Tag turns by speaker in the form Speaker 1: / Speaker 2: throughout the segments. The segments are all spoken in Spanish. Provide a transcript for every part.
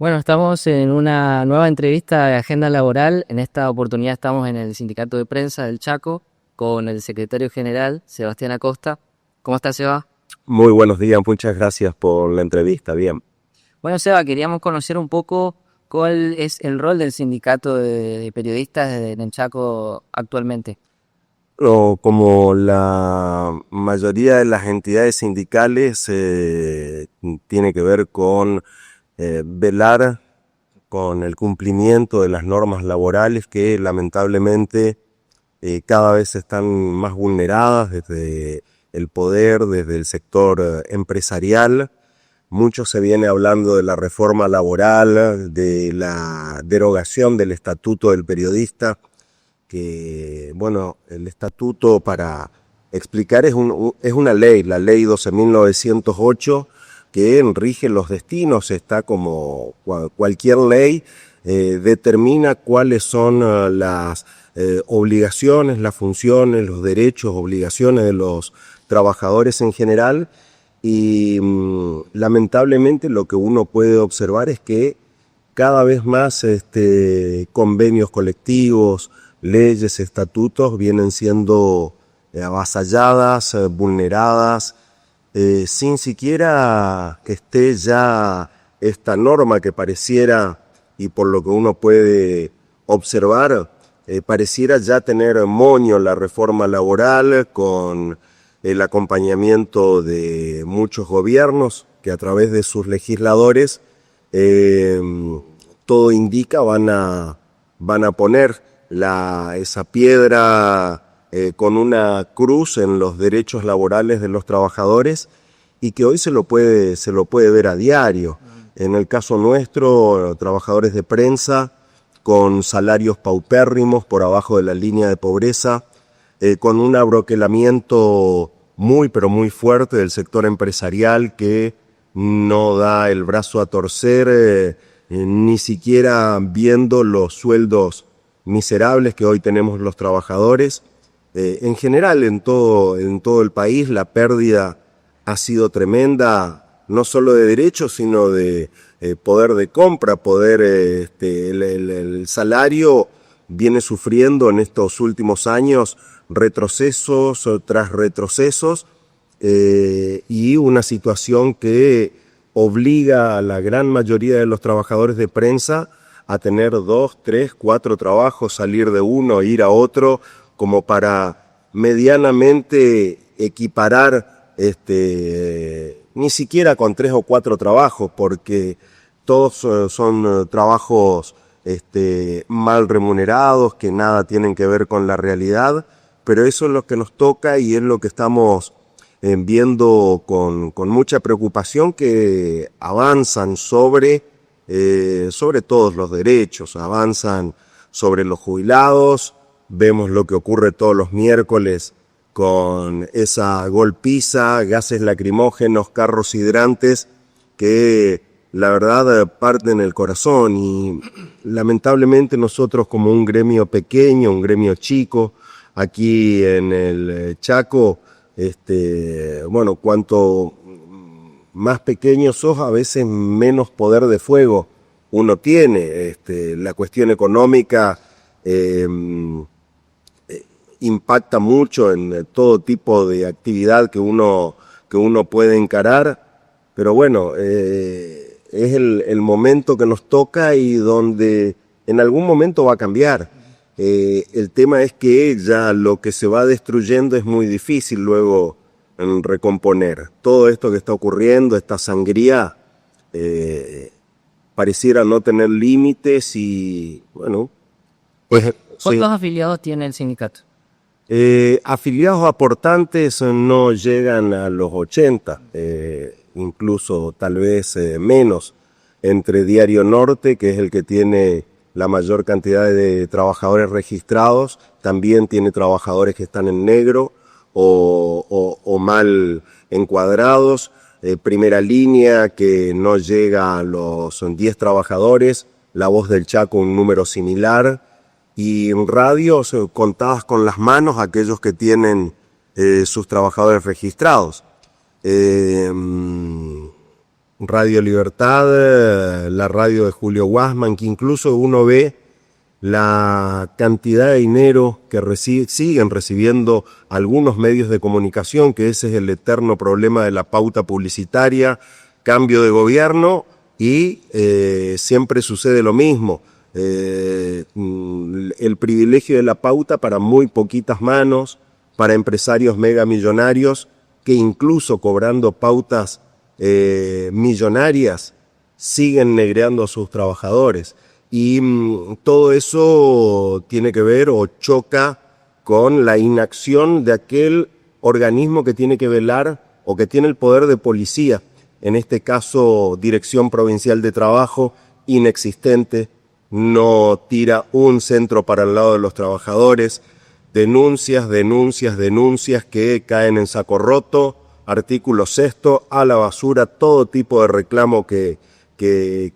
Speaker 1: Bueno, estamos en una nueva entrevista de agenda laboral. En esta oportunidad estamos en el Sindicato de Prensa del Chaco con el secretario general, Sebastián Acosta. ¿Cómo está, Seba?
Speaker 2: Muy buenos días, muchas gracias por la entrevista. Bien.
Speaker 1: Bueno, Seba, queríamos conocer un poco cuál es el rol del sindicato de periodistas en el Chaco actualmente.
Speaker 2: Como la mayoría de las entidades sindicales tiene que ver con velar con el cumplimiento de las normas laborales que lamentablemente cada vez están más vulneradas desde el poder, desde el sector empresarial. Mucho se viene hablando de la reforma laboral, de la derogación del estatuto del periodista, que, bueno, el estatuto, para explicar, es una ley, la ley 12.908, que rige los destinos, está como cualquier ley, determina cuáles son las obligaciones, las funciones, los derechos, obligaciones de los trabajadores en general. Y lamentablemente lo que uno puede observar es que cada vez más convenios colectivos, leyes, estatutos vienen siendo avasalladas, vulneradas, sin siquiera que esté ya esta norma que pareciera, y por lo que uno puede observar, pareciera ya tener moño la reforma laboral con el acompañamiento de muchos gobiernos que a través de sus legisladores todo indica van a poner esa piedra con una cruz en los derechos laborales de los trabajadores, y que hoy se lo puede ver a diario. En el caso nuestro, trabajadores de prensa con salarios paupérrimos por abajo de la línea de pobreza, con un abroquelamiento muy pero muy fuerte del sector empresarial que no da el brazo a torcer, ni siquiera viendo los sueldos miserables que hoy tenemos los trabajadores. En general, en todo el país, la pérdida ha sido tremenda, no solo de derechos, sino de poder de compra, el salario viene sufriendo en estos últimos años retrocesos tras retrocesos, y una situación que obliga a la gran mayoría de los trabajadores de prensa a tener 2, 3, 4 trabajos, salir de uno, ir a otro, como para medianamente equiparar, ni siquiera con 3 o 4 trabajos, porque todos son trabajos mal remunerados, que nada tienen que ver con la realidad, pero eso es lo que nos toca y es lo que estamos viendo con mucha preocupación, que avanzan sobre todos los derechos, avanzan sobre los jubilados. Vemos lo que ocurre todos los miércoles con esa golpiza, gases lacrimógenos, carros hidrantes, que la verdad parten el corazón. Y lamentablemente nosotros, como un gremio pequeño, un gremio chico, aquí en el Chaco, bueno, cuanto más pequeño sos, a veces menos poder de fuego uno tiene. La cuestión económica impacta mucho en todo tipo de actividad que uno puede encarar, pero bueno, es el momento que nos toca y donde en algún momento va a cambiar. El tema es que ya lo que se va destruyendo es muy difícil luego recomponer. Todo esto que está ocurriendo, esta sangría, pareciera no tener límites y, bueno, pues sí.
Speaker 1: ¿Cuántos afiliados tiene el sindicato?
Speaker 2: Afiliados aportantes no llegan a los 80, incluso tal vez menos, entre Diario Norte, que es el que tiene la mayor cantidad de trabajadores registrados, también tiene trabajadores que están en negro o mal encuadrados. Primera Línea, que no llega a los 10 trabajadores, La Voz del Chaco, un número similar, y radios contadas con las manos, aquellos que tienen sus trabajadores registrados. Radio Libertad, la radio de Julio Guasman, que incluso uno ve la cantidad de dinero que siguen recibiendo algunos medios de comunicación, que ese es el eterno problema de la pauta publicitaria, cambio de gobierno y siempre sucede lo mismo. El privilegio de la pauta para muy poquitas manos, para empresarios megamillonarios que incluso cobrando pautas millonarias siguen negreando a sus trabajadores. Y todo eso tiene que ver o choca con la inacción de aquel organismo que tiene que velar o que tiene el poder de policía, en este caso Dirección Provincial de Trabajo, inexistente, no tira un centro para el lado de los trabajadores, denuncias que caen en saco roto, artículo 6º, a la basura, todo tipo de reclamo que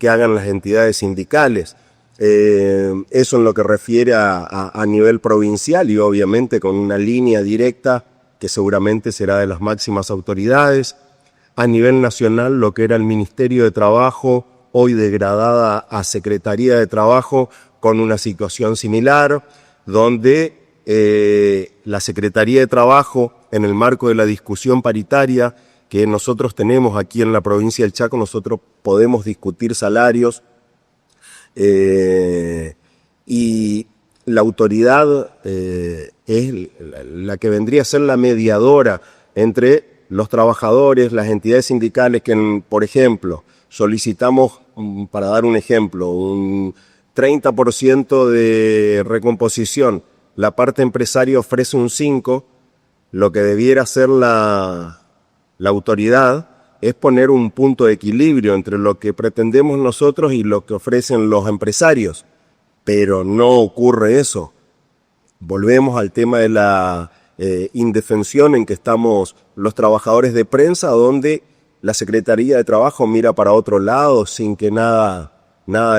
Speaker 2: hagan las entidades sindicales. Eso en lo que refiere a nivel provincial y obviamente con una línea directa que seguramente será de las máximas autoridades. A nivel nacional, lo que era el Ministerio de Trabajo, hoy degradada a Secretaría de Trabajo, con una situación similar, donde la Secretaría de Trabajo, en el marco de la discusión paritaria que nosotros tenemos aquí en la provincia del Chaco, nosotros podemos discutir salarios, y la autoridad es la que vendría a ser la mediadora entre los trabajadores, las entidades sindicales que, por ejemplo, solicitamos, para dar un ejemplo, un 30% de recomposición, la parte empresaria ofrece un 5%, lo que debiera hacer la autoridad es poner un punto de equilibrio entre lo que pretendemos nosotros y lo que ofrecen los empresarios, pero no ocurre eso. Volvemos al tema de la indefensión en que estamos los trabajadores de prensa, donde la Secretaría de Trabajo mira para otro lado sin que nada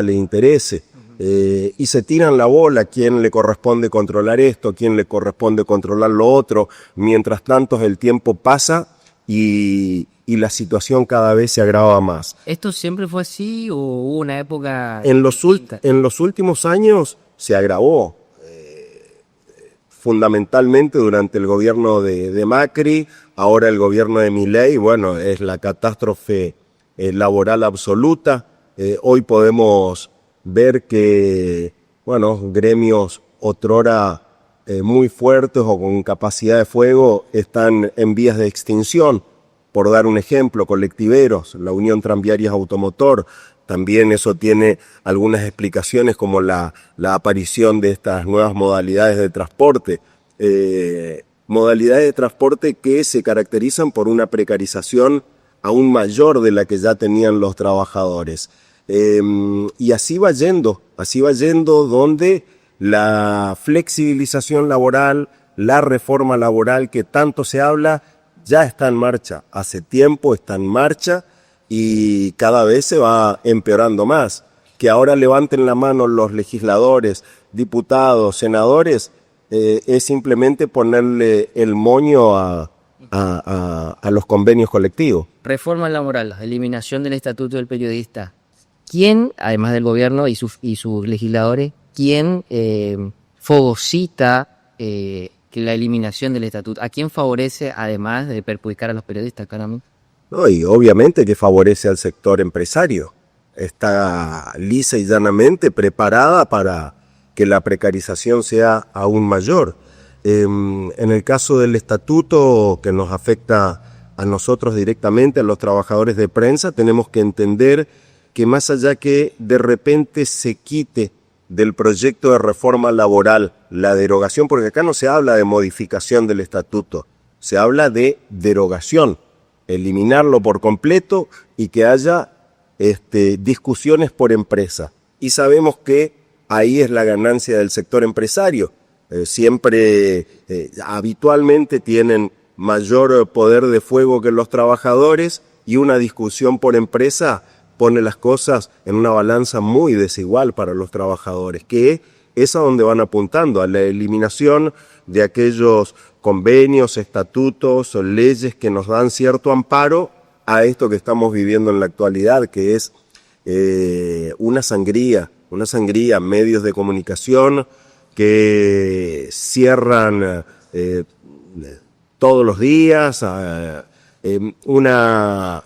Speaker 2: le interese. Y se tiran la bola, quién le corresponde controlar esto, quién le corresponde controlar lo otro. Mientras tanto el tiempo pasa y la situación cada vez se agrava más.
Speaker 1: ¿Esto siempre fue así o hubo una época
Speaker 2: en los últimos años se agravó, fundamentalmente durante el gobierno de Macri, ahora el gobierno de Milei, bueno, es la catástrofe laboral absoluta. Hoy podemos ver que, bueno, gremios otrora muy fuertes o con capacidad de fuego están en vías de extinción. Por dar un ejemplo, colectiveros, la Unión Tranviarias Automotor, también eso tiene algunas explicaciones como la aparición de estas nuevas modalidades de transporte. Modalidades de transporte que se caracterizan por una precarización aún mayor de la que ya tenían los trabajadores. Y así va yendo donde la flexibilización laboral, la reforma laboral que tanto se habla, ya está en marcha, hace tiempo está en marcha y cada vez se va empeorando más. Que ahora levanten la mano los legisladores, diputados, senadores, es simplemente ponerle el moño a los convenios colectivos.
Speaker 1: Reforma laboral, eliminación del estatuto del periodista. ¿Quién, además del gobierno y sus legisladores, quién fagocita que la eliminación del estatuto? ¿A quién favorece, además de perjudicar a los periodistas, caramba?
Speaker 2: No, y obviamente que favorece al sector empresario. Está lisa y llanamente preparada para que la precarización sea aún mayor. En el caso del estatuto que nos afecta a nosotros directamente, a los trabajadores de prensa, tenemos que entender que más allá que de repente se quite del proyecto de reforma laboral la derogación, porque acá no se habla de modificación del estatuto, se habla de derogación, eliminarlo por completo y que haya discusiones por empresa. Y sabemos que ahí es la ganancia del sector empresario. Habitualmente tienen mayor poder de fuego que los trabajadores y una discusión por empresa pone las cosas en una balanza muy desigual para los trabajadores, que es a donde van apuntando, a la eliminación de aquellos convenios, estatutos o leyes que nos dan cierto amparo a esto que estamos viviendo en la actualidad, que es una sangría, medios de comunicación que cierran todos los días, una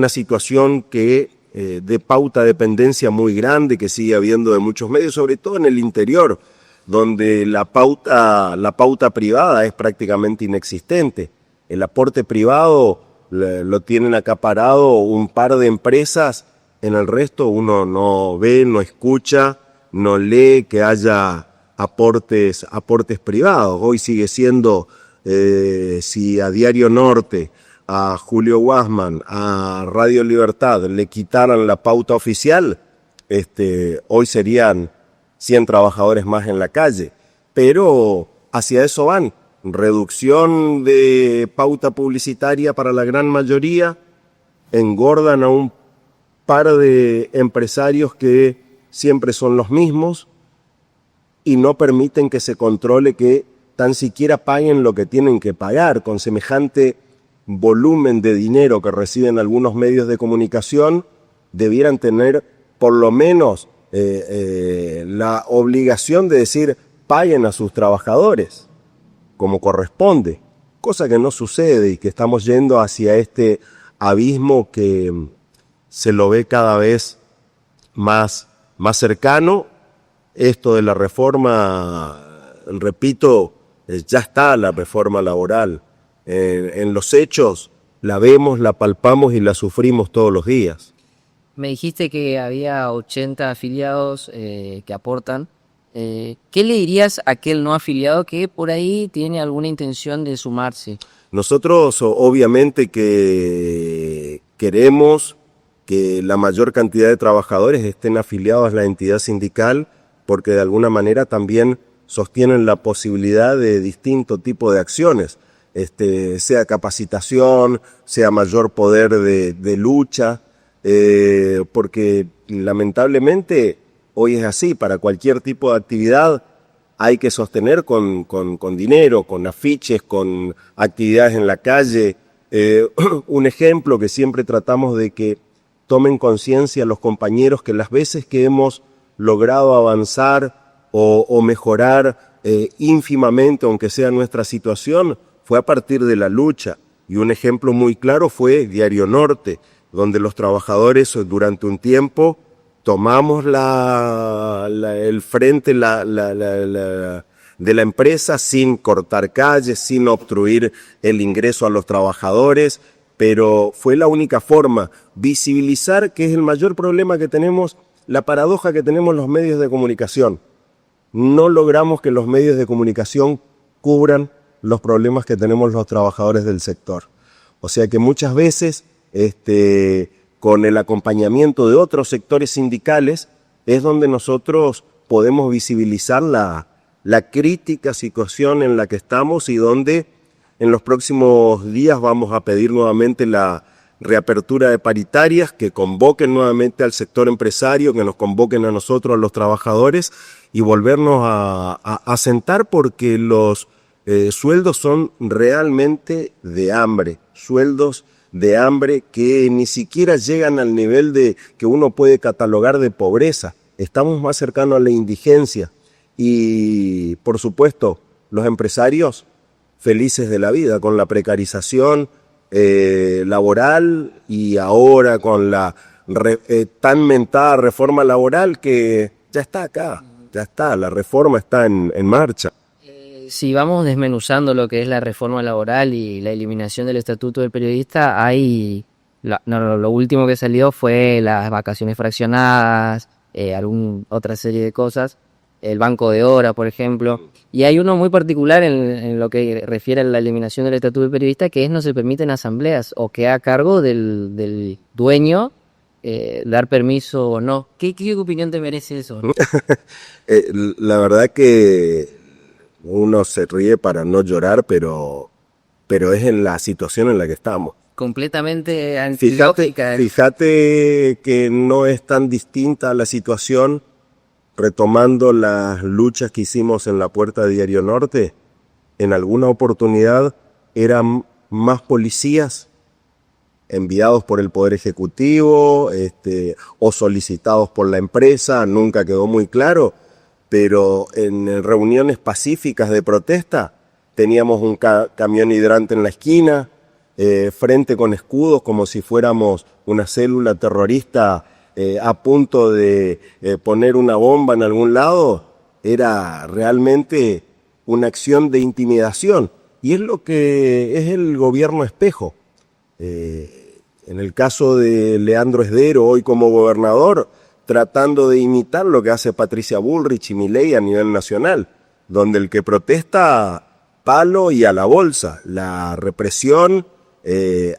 Speaker 2: situación que de pauta dependencia muy grande que sigue habiendo de muchos medios, sobre todo en el interior, donde la pauta privada es prácticamente inexistente. El aporte privado lo tienen acaparado un par de empresas, en el resto uno no ve, no escucha, no lee que haya aportes privados. Hoy sigue siendo, si a Diario Norte, a Julio Guasman, a Radio Libertad le quitaran la pauta oficial, hoy serían 100 trabajadores más en la calle. Pero hacia eso van. Reducción de pauta publicitaria para la gran mayoría, engordan a un par de empresarios que siempre son los mismos y no permiten que se controle que tan siquiera paguen lo que tienen que pagar. Con semejante volumen de dinero que reciben algunos medios de comunicación, debieran tener por lo menos la obligación de decir paguen a sus trabajadores como corresponde, cosa que no sucede y que estamos yendo hacia este abismo que se lo ve cada vez más cercano. Esto de la reforma, repito, ya está la reforma laboral. En los hechos la vemos, la palpamos y la sufrimos todos los días.
Speaker 1: Me dijiste que había 80 afiliados que aportan. ¿Qué le dirías a aquel no afiliado que por ahí tiene alguna intención de sumarse?
Speaker 2: Nosotros obviamente que queremos que la mayor cantidad de trabajadores estén afiliados a la entidad sindical, porque de alguna manera también sostienen la posibilidad de distinto tipo de acciones, sea capacitación, sea mayor poder de lucha, porque lamentablemente hoy es así, para cualquier tipo de actividad hay que sostener con dinero, con afiches, con actividades en la calle. Un ejemplo que siempre tratamos de que tomen conciencia los compañeros, que las veces que hemos logrado avanzar o mejorar ínfimamente, aunque sea nuestra situación, fue a partir de la lucha. Y un ejemplo muy claro fue Diario Norte, donde los trabajadores durante un tiempo tomamos el frente de la empresa sin cortar calles, sin obstruir el ingreso a los trabajadores, pero fue la única forma, visibilizar que es el mayor problema que tenemos, la paradoja que tenemos los medios de comunicación. No logramos que los medios de comunicación cubran los problemas que tenemos los trabajadores del sector. O sea que muchas veces, con el acompañamiento de otros sectores sindicales, es donde nosotros podemos visibilizar la crítica situación en la que estamos y donde en los próximos días vamos a pedir nuevamente la reapertura de paritarias, que convoquen nuevamente al sector empresario, que nos convoquen a nosotros, a los trabajadores, y volvernos a sentar, porque los sueldos son realmente de hambre, sueldos de hambre que ni siquiera llegan al nivel de que uno puede catalogar de pobreza. Estamos más cercanos a la indigencia y, por supuesto, los empresarios felices de la vida con la precarización laboral y ahora con la tan mentada reforma laboral que ya está acá, ya está, la reforma está en marcha.
Speaker 1: Si vamos desmenuzando lo que es la reforma laboral y la eliminación del estatuto del periodista, lo último que salió fue las vacaciones fraccionadas, otra serie de cosas, el banco de hora, por ejemplo, y hay uno muy particular en lo que refiere a la eliminación del estatuto del periodista, que es no se permiten asambleas, o queda a cargo del dueño dar permiso o no. ¿Qué opinión te merece eso?
Speaker 2: La verdad que uno se ríe para no llorar, pero es en la situación en la que estamos.
Speaker 1: Completamente antilógica.
Speaker 2: Fíjate que no es tan distinta la situación, retomando las luchas que hicimos en la puerta de Diario Norte. En alguna oportunidad eran más policías enviados por el Poder Ejecutivo o solicitados por la empresa, nunca quedó muy claro, pero en reuniones pacíficas de protesta teníamos un camión hidrante en la esquina, frente con escudos como si fuéramos una célula terrorista a punto de poner una bomba en algún lado. Era realmente una acción de intimidación y es lo que es el gobierno espejo. En el caso de Leandro Esdero, hoy como gobernador, tratando de imitar lo que hace Patricia Bullrich y Milei a nivel nacional, donde el que protesta, palo y a la bolsa, la represión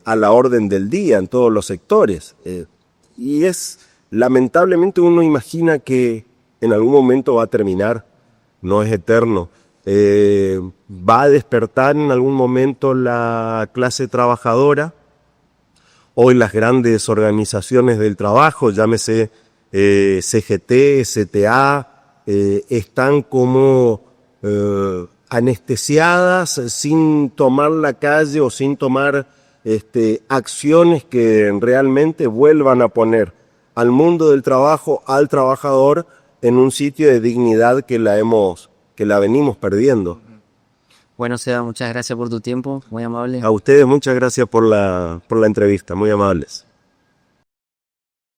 Speaker 2: a la orden del día en todos los sectores. Y lamentablemente uno imagina que en algún momento va a terminar, no es eterno. Va a despertar en algún momento la clase trabajadora. Hoy las grandes organizaciones del trabajo, llámese CGT, CTA, están como anestesiadas sin tomar la calle o sin tomar acciones que realmente vuelvan a poner al mundo del trabajo, al trabajador, en un sitio de dignidad que la venimos perdiendo.
Speaker 1: Bueno, Seba, muchas gracias por tu tiempo, muy amable.
Speaker 2: A ustedes muchas gracias por la entrevista, muy amables.